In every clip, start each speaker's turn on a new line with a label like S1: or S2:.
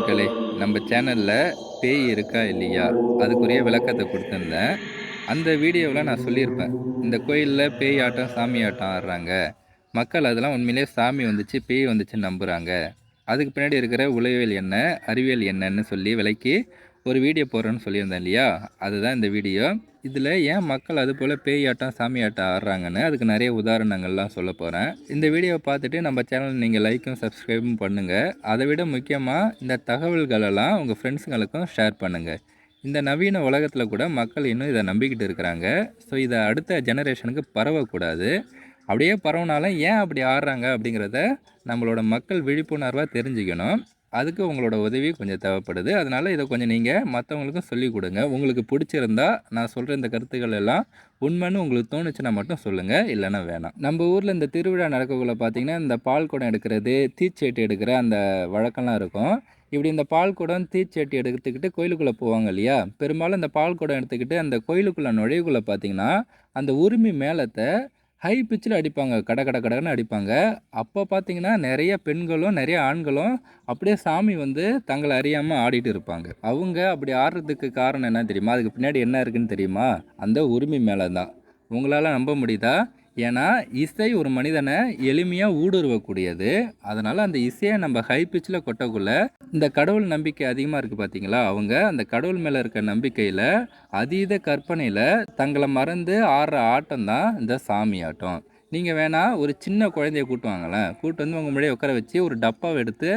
S1: நண்பர்களே, நம்ம சேனல்ல பேய் இருக்கா இல்லையா? அதுக்குரிய விளக்கத்த குடுத்திருந்தேன். அந்த வீடியோவுல நான் சொல்லியிருப்பேன். இந்த கோயில்ல பேய் ஆட்டம், சாமி ஆட்டம் ஆடுறாங்க. மக்கள் அதெல்லாம் உண்மையிலேயே சாமி வந்துச்சு, பேய் வந்துச்சுன்னு நம்புறாங்க. அதுக்கு பின்னாடி இருக்கிற உளவியல் என்ன? அறிவியல் என்னன்னு சொல்லி விளக்கி ஒரு வீடியோ போடுறேன்னு சொல்லியிருந்தேன் இல்லையா? அதுதான் இந்த வீடியோ. இதில ஏன் மக்கள் அதுபோல பேய் ஆட்டம், சாமி ஆட்டம் ஆடுறாங்கன்னு அதுக்கு நெறைய உதாரணங்கள்லாம் சொல்லப் போறேன். இந்த வீடியோவ பார்த்துட்டு நம்ம சேனல் நீங்க லைக்கும், சப்ஸ்கிரைபும் பண்ணுங்க. அதை விட முக்கியமா இந்த தகவல்களெல்லாம் உங்க ஃப்ரெண்ட்ஸுங்களுக்கும் ஷேர் பண்ணுங்க. இந்த நவீன உலகத்துல கூட மக்கள் இன்னும் இத நம்பிக்கிட்டு இருக்கிறாங்க. ஸோ இத அடுத்த ஜெனரேஷனுக்கு பரவக்கூடாது. அப்படியே பரவுனாலும் ஏன் அப்படி ஆடுறாங்க அப்படிங்கிறத நம்மளோட மக்கள் விழிப்புணர்வா தெரிஞ்சுக்கணும். அதுக்கு உங்களோட உதவி கொஞ்சம் தேவைப்படுது. அதனால இத கொஞ்சம் நீங்க மத்தவங்களுக்கும் சொல்லிக் குடுங்க. உங்களுக்கு பிடிச்சிருந்தா நான் சொல்ற இந்த கருத்துக்கள் எல்லாம் உண்மைன்னு உங்களுக்கு தோணுச்சுன்னா மட்டும் சொல்லுங்க. இல்லன்னா வேணாம். நம்ம ஊர்ல இந்த திருவிழா நடக்கக்குள்ள பார்த்தீங்கன்னா, இந்த பால் குடம் எடுக்கிறது, தீச்சட்டி எடுக்கிற அந்த வழக்கம்லாம் இருக்கும். இப்படி இந்த பால் குடம், தீச்சட்டி எடுத்துக்கிட்டு கோயிலுக்குள்ள போவாங்க இல்லையா? பெரும்பாலும் இந்த பால் குடம் எடுத்துக்கிட்டு அந்த கோயிலுக்குள்ள நுழைவுக்குள்ள பார்த்தீங்கன்னா, அந்த உறுமி மேளத்த ஹை பிட்ச்ல அடிப்பாங்க. கட கட கடன்னு அடிப்பாங்க. அப்ப பார்த்தீங்கன்னா, நெறைய பெண்களும், நெறைய ஆண்களும் அப்படியே சாமி வந்து தங்கள அறியாம ஆடிட்டு இருப்பாங்க. அவங்க அப்படி ஆடுறதுக்கு காரணம் என்ன தெரியுமா? அதுக்கு பின்னாடி என்ன இருக்குன்னு தெரியுமா? அந்த உறுமி மேளம் தான். உங்களால நம்ப முடியுதா? ஏன்னா, இசை ஒரு மனிதன எளிமையா ஊடுருவக்கூடியது. அதனால அந்த இசைய நம்ம ஹை பிட்ச்ல கொட்டக்குள்ள, இந்த கடவுள் நம்பிக்கை அதிகமா இருக்கு பார்த்தீங்களா? அவங்க அந்த கடவுள் மேல இருக்க நம்பிக்கையில, அதீத கற்பனையில தங்கள மறந்து ஆடுற ஆட்டம் தான் இந்த சாமி ஆட்டம். நீங்க வேணா ஒரு சின்ன குழந்தைய கூட்டு வாங்களேன். கூட்டு வந்து உங்க முன்னாடியே உட்கார வச்சு ஒரு டப்பாவ எடுத்து,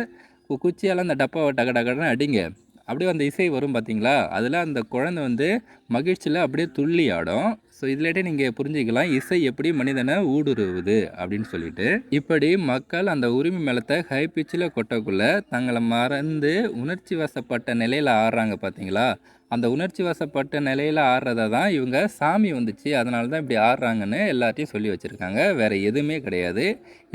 S1: குச்சியால அந்த டப்பாவ டக டகன்னு அடிங்க. அப்படியே அந்த இசை வரும் பார்த்தீங்களா? அதில அந்த குழந்தை வந்து மகிழ்ச்சியில அப்படியே துள்ளி ஆடும். ஸோ இதுலேட்டே நீங்க புரிஞ்சுக்கலாம், இசை எப்படி மனிதன ஊடுருவுது அப்படின்னு சொல்லிட்டு. இப்படி மக்கள் அந்த உரிமை மேளத்த ஹை பிட்ச்ல கொட்டக்குள்ள, தங்கள மறந்து உணர்ச்சி வசப்பட்ட நிலையில ஆடுறாங்க பார்த்தீங்களா? அந்த உணர்ச்சி வசப்பட்ட நிலையில ஆடுறத தான் இவங்க சாமி வந்துச்சு, அதனால தான் இப்படி ஆடுறாங்கன்னு எல்லார்ட்டயும் சொல்லி வச்சிருக்காங்க. வேற எதுவுமே கிடையாது.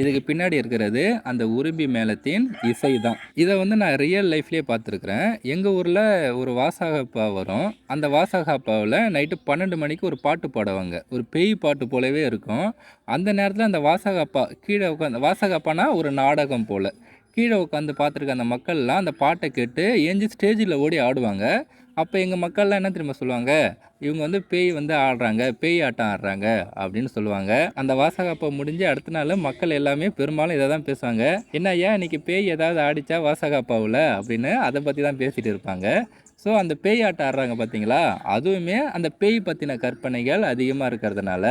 S1: இதுக்கு பின்னாடி இருக்கிறது அந்த உரும்பி மேளத்தின் இசை தான். இத வந்து நான் ரியல் லைஃப்லயே பார்த்துருக்கிறேன். எங்க ஊர்ல ஒரு வாசகப்பா வரும். அந்த வாசகப்பாவுல நைட்டு 12 மணிக்கு ஒரு பாட்டு பாடுவாங்க. ஒரு பேய் பாட்டு போலவே இருக்கும். அந்த நேரத்துல அந்த வாசகப்பா கீழ உட்காந்து வாசகப்பான்னா ஒரு நாடகம் போல. கீழ உட்காந்து பார்த்துருக்க அந்த மக்கள்லாம் அந்த பாட்ட கேட்டு எந்திச்சு ஸ்டேஜ்ல ஓடி ஆடுவாங்க. அப்ப எங்க மக்கள்லாம் என்ன தெரியுமா சொல்லுவாங்க? இவங்க வந்து பேய் வந்து ஆடுறாங்க, பேய் ஆட்டம் ஆடுறாங்க அப்படின்னு சொல்லுவாங்க. அந்த வாசகப்ப முடிஞ்சு அடுத்த நாள் மக்கள் எல்லாமே பெரும்பாலும் இத தான் பேசுவாங்க. "என்னய்யா இன்னைக்கு பேய் ஏதாவது ஆடிச்சா வாசகப்பாவுல?" அப்படின்னு அத பத்தி தான் பேசிட்டு இருப்பாங்க. ஸோ அந்த பேய் ஆட்டம் ஆடுறாங்க பார்த்தீங்களா? அதுவுமே அந்த பேய் பத்தின கற்பனைகள் அதிகமா இருக்கிறதுனால,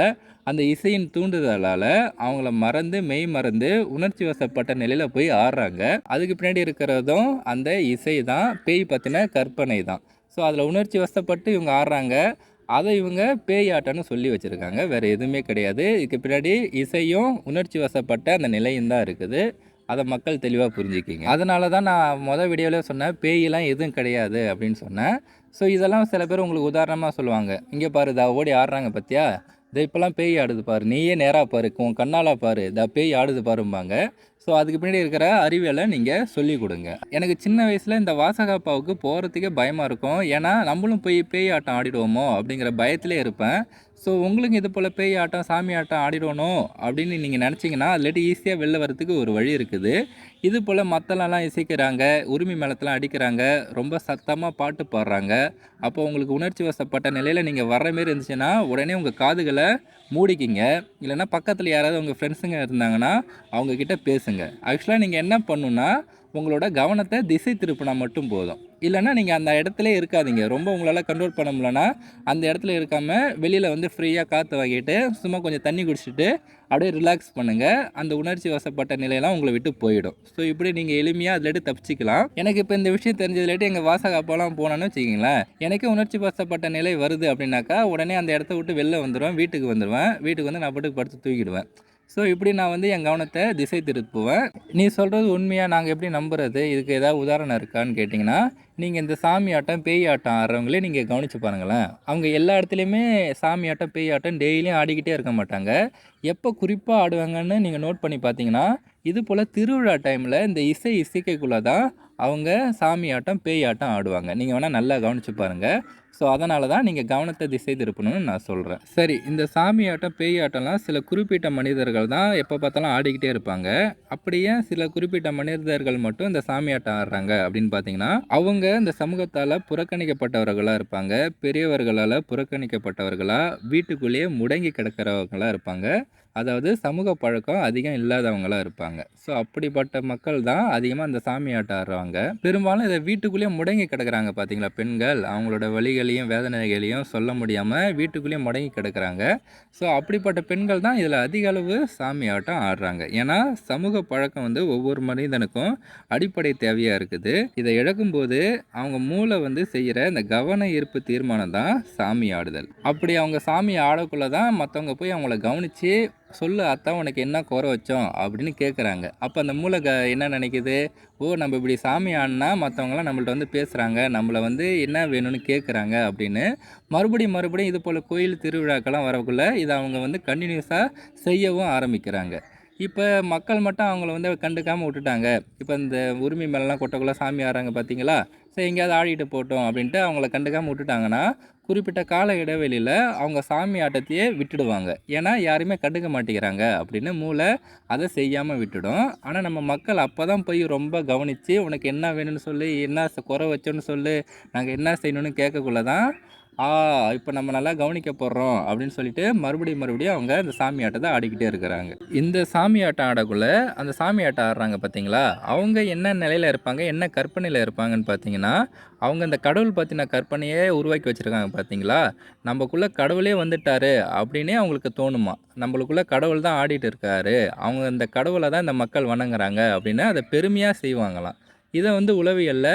S1: அந்த இசையின் தூண்டுதலால அவங்கள மறந்து, மெய் மறந்து உணர்ச்சி வசப்பட்ட நிலையில போய் ஆடுறாங்க. அதுக்கு பின்னாடி இருக்கிறதும் அந்த இசை தான், பேய் பத்தின கற்பனை தான். ஸோ அதில உணர்ச்சி வசப்பட்டு இவங்க ஆடுறாங்க. அத இவங்க பேய் ஆட்டம்னு சொல்லி வச்சிருக்காங்க. வேற எதுவுமே கிடையாது. இதுக்கு பின்னாடி இசையும், உணர்ச்சி வசப்பட்ட அந்த நிலையும் தான் இருக்குது. அத மக்கள் தெளிவா புரிஞ்சுக்கிங்க. அதனால தான் நான் வீடியோலயே சொன்னேன், பேய்லாம் எதுவும் கிடையாது அப்படின்னு சொன்னேன். ஸோ இதெல்லாம் சில பேர் உங்களுக்கு உதாரணமா சொல்லுவாங்க. "இங்க பாரு இதா ஓடி ஆடுறாங்க பார்த்தியா? இதோ இப்பலாம் பேய் ஆடுது பாரு. நீயே நேரா பாரு. உன் கண்ணால பாரு. இதா பேய் ஆடுது பாரும்பாங்க." ஸோ அதுக்கு பின்னாடி இருக்கிற அறிவியல நீங்க சொல்லிக் குடுங்க. எனக்கு சின்ன வயசுல இந்த வாசகப்பாவுக்கு போறதுக்கே பயமா இருக்கும். ஏன்னா, நம்மளும் போய் பேய் ஆட்டம் ஆடிடுவோமோ அப்படிங்கிற பயத்திலே இருப்பேன். ஸோ உங்களுக்கு இது போல பேய் ஆட்டம், சாமி ஆட்டம் ஆடிடணும் அப்படின்னு நீங்க நெனச்சீங்கன்னா, அதுலேட்டு ஈஸியா வெளில வரதுக்கு ஒரு வழி இருக்குது. இது போல மத்தளம்லாம் இசைக்கிறாங்க, உரிமை மேளத்தலாம் அடிக்கிறாங்க, ரொம்ப சத்தமா பாட்டு பாடுறாங்க. அப்போ உங்களுக்கு உணர்ச்சி வசப்பட்ட நிலையில நீங்க வர்ற மாரி இருந்துச்சுன்னா, உடனே உங்க காதுகள மூடிக்கிங்க. இல்லன்னா பக்கத்துல யாராவது உங்க ஃப்ரெண்ட்ஸுங்க இருந்தாங்கன்னா, அவங்க கிட்ட பேசுங்க. ஆக்சுவலா நீங்க என்ன பண்ணணும்னா, உங்களோட கவனத்த திசை திருப்புனா மட்டும் போதும். இல்லன்னா நீங்க அந்த இடத்திலேயே இருக்காதீங்க. ரொம்ப உங்களால கண்ட்ரோல் பண்ண முடியலன்னா, அந்த இடத்துல இருக்காம வெளியில வந்து ஃப்ரீயா காத்து வாங்கிட்டு, சும்மா கொஞ்சம் தண்ணி குடிச்சிட்டு, அப்படியே ரிலாக்ஸ் பண்ணுங்க. அந்த உணர்ச்சி வசப்பட்ட நிலையெல்லாம் உங்கள விட்டு போயிடும். ஸோ இப்படி நீங்க எளிமையா அதிலேட்டு தப்பிச்சுக்கலாம். எனக்கு இப்ப இந்த விஷயம் தெரிஞ்சதுலேட்டு எங்க வாசகாப்பலாம் போனோம்னு வச்சுக்கங்களேன், எனக்கே உணர்ச்சி வசப்பட்ட நிலை வருது அப்படின்னாக்கா, உடனே அந்த இடத்த விட்டு வெளில வந்துருவேன். வீட்டுக்கு வந்துருவேன். வீட்டுக்கு வந்து நான் பாட்டுக்கு படுத்து தூங்கிடுவேன். ஸோ இப்படி நான் வந்து என் கவனத்த திசை திருப்புவேன். நீ சொல்றது உண்மையா? நாங்க எப்படி நம்புறது? இதுக்கு ஏதாவது உதாரணம் இருக்கான்னு கேட்டீங்கன்னா, நீங்க இந்த சாமி ஆட்டம், பேய் ஆட்டம் ஆடுறவங்களே நீங்க கவனிச்சு பாருங்களேன். அவங்க எல்லா இடத்துலயுமே சாமி ஆட்டம், பேய் ஆட்டம் டெய்லியும் ஆடிக்கிட்டே இருக்க மாட்டாங்க. எப்போ குறிப்பா ஆடுவாங்கன்னு நீங்க நோட் பண்ணி பார்த்தீங்கன்னா, இது போல திருவிழா டைம்ல இந்த இசை இசைக்கக்குள்ள தான் அவங்க சாமி ஆட்டம், பேய் ஆட்டம் ஆடுவாங்க. நீங்க வேணா நல்லா கவனிச்சு பாருங்க. ஸோ, அதனால தான் நீங்க கவனத்த திசை திருப்பணும்னு நான் சொல்றேன். சரி, இந்த சாமி ஆட்டம், பேய் ஆட்டம்லாம் சில குறிப்பிட்ட மனிதர்கள் தான் எப்ப பார்த்தாலும் ஆடிக்கிட்டே இருப்பாங்க. அப்படி ஏன் சில குறிப்பிட்ட மனிதர்கள் மட்டும் இந்த சாமி ஆட்டம் ஆடுறாங்க அப்படின்னு பார்த்தீங்கன்னா, அவங்க இந்த சமூகத்தால புறக்கணிக்கப்பட்டவர்களா இருப்பாங்க. பெரியவர்களால புறக்கணிக்கப்பட்டவர்களா, வீட்டுக்குள்ளேயே முடங்கி கிடக்கிறவங்களா இருப்பாங்க. அதாவது சமூக பழக்கம் அதிகம் இல்லாதவங்களா இருப்பாங்க. ஸோ, அப்படிப்பட்ட மக்கள் தான் அதிகமா இந்த சாமி ஆட்டம் ஆடுறவங்க. பெரும்பாலும் இத வீட்டுக்குள்ளேயே முடங்கி கிடக்குறாங்க பார்த்தீங்களா பெண்கள். அவங்களோட வலிகளையும், வேதனைகளையும் சொல்ல முடியாம வீட்டுக்குள்ளேயே முடங்கி கிடக்குறாங்க. ஸோ, அப்படிப்பட்ட பெண்கள் தான் இதில அதிக அளவு சாமி ஆட்டம் ஆடுறாங்க. ஏன்னா, சமூக பழக்கம் வந்து ஒவ்வொரு மனிதனுக்கும் அடிப்படை தேவையா இருக்குது. இத இழக்கும்போது அவங்க மூளை வந்து செய்யற இந்த கவன ஈர்ப்பு தீர்மானம் தான் சாமி ஆடுதல். அப்படி அவங்க சாமி ஆடக்குள்ள தான் மத்தவங்க போய் அவங்கள கவனிச்சு, "சொல்லு அத்தா உனக்கு என்ன குறை வச்சோம்?" அப்படின்னு கேட்குறாங்க. அப்ப அந்த மூளை என்ன நினைக்குது? ஓ! நம்ம இப்படி சாமி ஆடுனா மத்தவங்கலாம் நம்மள்ட்ட வந்து பேசுறாங்க. நம்மள வந்து என்ன வேணும்னு கேட்குறாங்க அப்படின்னு மறுபடியும் மறுபடியும் இது போல கோயில் திருவிழாக்கெல்லாம் வரக்குள்ள இத அவங்க வந்து கன்டினியூஸா செய்யவும் ஆரம்பிக்கிறாங்க. இப்ப மக்கள் மட்டும் அவங்கள வந்து கண்டுக்காம விட்டுட்டாங்க. இப்ப இந்த உரிமை மேலலாம் கொட்டக்குள்ள சாமி ஆடுறாங்க பார்த்தீங்களா? சரி எங்கேயாவது ஆடிட்டு போட்டும் அப்படின்ட்டு அவங்கள கண்டுக்காம விட்டுட்டாங்கன்னா, குறிப்பிட்ட கால இடைவெளியில அவங்க சாமி ஆட்டத்தையே விட்டுடுவாங்க. ஏன்னா யாரையுமே கண்டுக்க மாட்டேங்கிறாங்க அப்படின்னு மூளை அத செய்யாம விட்டுடும். ஆனா நம்ம மக்கள் அப்பதான் போய் ரொம்ப கவனிச்சு, "உனக்கு என்ன வேணும்னு சொல்லு, என்ன குறை வச்சோன்னு சொல்லு, நாங்க என்ன செய்யணும்னு" கேட்கக்குள்ள தான், "ஆ இப்ப நம்ம நல்லா கவனிக்கப்படுறோம்" அப்படின்னு சொல்லிட்டு மறுபடியும் மறுபடியும் அவங்க அந்த சாமி ஆட்டத்த ஆடிக்கிட்டே இருக்கிறாங்க. இந்த சாமி ஆட்டம் ஆடக்குள்ள, அந்த சாமி ஆட்டம் ஆடுறாங்க பார்த்தீங்களா, அவங்க என்ன நிலையில இருப்பாங்க, என்ன கற்பனையில இருப்பாங்கன்னு பார்த்தீங்கன்னா, அவங்க இந்த கடவுள் பத்தின கற்பனையே உருவாக்கி வச்சிருக்காங்க பார்த்தீங்களா, "நம்பக்குள்ள கடவுளே வந்துட்டாரு" அப்படின்னே அவங்களுக்கு தோணுமாம். "நம்பளுக்குள்ள கடவுள் தான் ஆடிட்டு இருக்காரு. அவங்க இந்த கடவுள தான் இந்த மக்கள் வணங்குறாங்க" அப்படின்னு அத பெருமையா செய்வாங்களாம். இத வந்து உளவியல்ல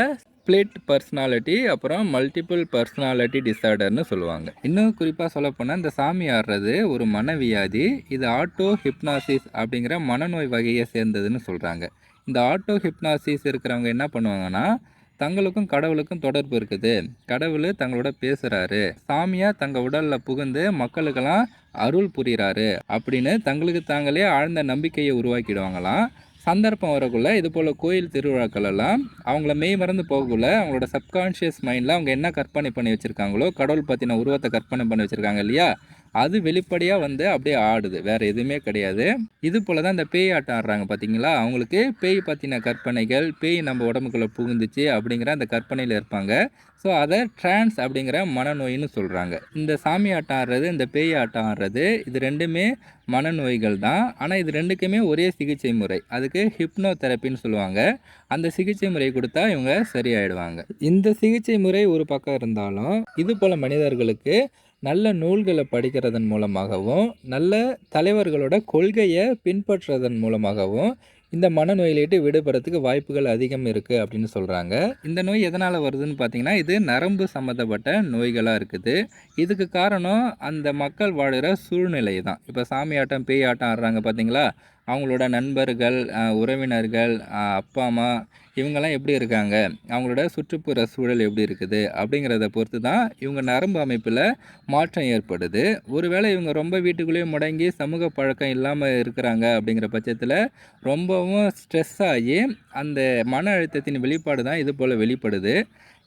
S1: ஸ்ப்ளிட் பர்சனாலிட்டி அப்புறம் மல்டிபிள் பர்சனாலிட்டி டிஸார்டர்னு சொல்லுவாங்க. இன்னும் குறிப்பா சொல்லப்போனா இந்த சாமி ஆடுறது ஒரு மனவியாதி. இது ஆட்டோ ஹிப்னாசிஸ் அப்படிங்கிற மனநோய் வகையை சேர்ந்ததுன்னு சொல்றாங்க. இந்த ஆட்டோ ஹிப்னாசிஸ் இருக்கிறவங்க என்ன பண்ணுவாங்கன்னா, தங்களுக்கும் கடவுளுக்கும் தொடர்பு இருக்குது. கடவுள் தங்களோட பேசுறாரு. சாமியா தங்க உடல்ல புகுந்து மக்களுக்கெல்லாம் அருள் புரிறாரு அப்படின்னு தங்களுக்கு தாங்களே ஆழ்ந்த நம்பிக்கையை உருவாக்கிடுவாங்களாம். சந்தர்ப்பம் வரக்குள்ள இது போல கோயில் திருவிழாக்கள் எல்லாம் அவங்கள மெய் மறந்து போகக்குள்ள அவங்களோட சப்கான்ஷியஸ் மைண்டில் அவங்க என்ன கற்பனை பண்ணி வச்சுருக்காங்களோ கடவுள் பற்றின உருவத்தை கற்பனை பண்ணி வச்சுருக்காங்க இல்லையா, அது வெளிப்படையாக வந்து அப்படியே ஆடுது. வேற எதுவுமே கிடையாது. இது போல தான் இந்த பேய் ஆட்டம் ஆடுறாங்க பார்த்தீங்களா, அவங்களுக்கு பேய் பற்றின கற்பனைகள், பேய் நம்ம உடம்புக்குள்ளே புகுந்துச்சு அப்படிங்கிற அந்த கற்பனையில் இருப்பாங்க. ஸோ அதை ட்ரான்ஸ் அப்படிங்கிற மனநோயின்னு சொல்கிறாங்க. இந்த சாமி ஆட்டம் ஆடுறது, இந்த பேய் ஆட்டம் ஆடுறது, இது ரெண்டுமே மனநோய்கள் தான். ஆனால் இது ரெண்டுக்குமே ஒரே சிகிச்சை முறை. அதுக்கு ஹிப்னோ தெரப்பின்னு சொல்லுவாங்க. அந்த சிகிச்சை முறை கொடுத்தா இவங்க சரியாயிடுவாங்க. இந்த சிகிச்சை முறை ஒரு பக்கம் இருந்தாலும், இது போல மனிதர்களுக்கு நல்ல நூல்களை படிக்கிறதன் மூலமாகவும், நல்ல தலைவர்களோட கொள்கையை பின்பற்றுறதன் மூலமாகவும் இந்த மனநோயிலிட்டு விடுபடுறதுக்கு வாய்ப்புகள் அதிகம் இருக்குது அப்படின்னு சொல்கிறாங்க. இந்த நோய் எதனால் வருதுன்னு பார்த்தீங்கன்னா, இது நரம்பு சம்மந்தப்பட்ட நோய்களாக இருக்குது. இதுக்கு காரணம் அந்த மக்கள் வாழுற சூழ்நிலை தான். இப்போ சாமி ஆட்டம், பேய் ஆட்டம் ஆடுறாங்க பார்த்தீங்களா, அவங்களோட நண்பர்கள், உறவினர்கள், அப்பா, அம்மா இவங்கெல்லாம் எப்படி இருக்காங்க, அவங்களோட சுற்றுப்புற சூழல் எப்படி இருக்குது அப்படிங்கிறத பொறுத்து தான் இவங்க நரம்பு அமைப்பில் மாற்றம் ஏற்படுது. ஒருவேளை இவங்க ரொம்ப வீட்டுக்குள்ளேயே முடங்கி சமூக பழக்கம் இல்லாமல் இருக்கிறாங்க அப்படிங்கிற பட்சத்தில் ரொம்பவும் ஸ்ட்ரெஸ் ஆகி அந்த மன அழுத்தத்தின் வெளிப்பாடு தான் இது போல் வெளிப்படுது.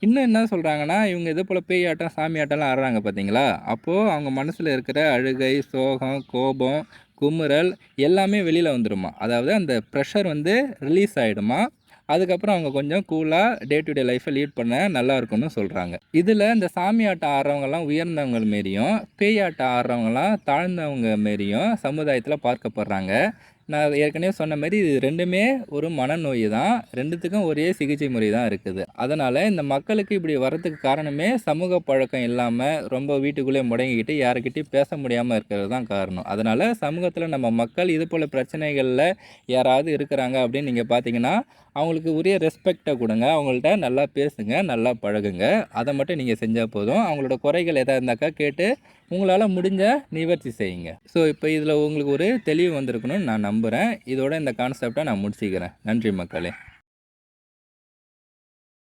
S1: இன்னும் என்ன சொல்கிறாங்கன்னா, இவங்க இது போல் பேய் ஆட்டம், சாமி ஆட்டம்லாம் ஆடுறாங்க பார்த்தீங்களா, அப்போது அவங்க மனசில் இருக்கிற அழுகை, சோகம், கோபம், குமுறல் எல்லாமே வெளியில் வந்துடுமா. அதாவது அந்த ப்ரெஷர் வந்து ரிலீஸ் ஆகிடுமா. அதுக்கப்புறம் அவங்க கொஞ்சம் கூலாக டே டு டே லைஃப்பை லீட் பண்ண நல்லா இருக்கும்னு சொல்கிறாங்க. இதில் இந்த சாமி ஆட்டம் ஆடுறவங்கலாம் உயர்ந்தவங்க மாரியும், பேய் ஆட்டம் ஆடுறவங்கலாம் தாழ்ந்தவங்க மாரியும் சமுதாயத்தில் பார்க்கப்படுறாங்க. நான் ஏற்கனவே சொன்ன மாரி இது ரெண்டுமே ஒரு மனநோய் தான். ரெண்டுத்துக்கும் ஒரே சிகிச்சை முறை தான் இருக்குது. அதனால் இந்த மக்களுக்கு இப்படி வர்றதுக்கு காரணமே சமூக பழக்கம் இல்லாமல் ரொம்ப வீட்டுக்குள்ளே முடங்கிக்கிட்டு யாருக்கிட்டையும் பேச முடியாமல் இருக்கிறது தான் காரணம். அதனால் சமூகத்தில் நம்ம மக்கள் இது போல் பிரச்சனைகளில் யாராவது இருக்கிறாங்க அப்படின்னு நீங்கள் பார்த்தீங்கன்னா, அவங்களுக்கு உரிய ரெஸ்பெக்டை கொடுங்க. அவங்கள்ட்ட நல்லா பேசுங்க, நல்லா பழகுங்க. அதை மட்டும் நீங்கள் செஞ்சால் போதும். அவங்களோட குறைகள் எதா இருந்தாக்கா கேட்டு உங்களால் முடிஞ்ச நிவர்த்தி செய்யுங்க. ஸோ இப்போ இதில் உங்களுக்கு ஒரு தெளிவு வந்திருக்கணும்னு நான் நம்புகிறேன். இதோட இந்த கான்செப்டை நான் முடிச்சுக்கிறேன். நன்றி மக்களே.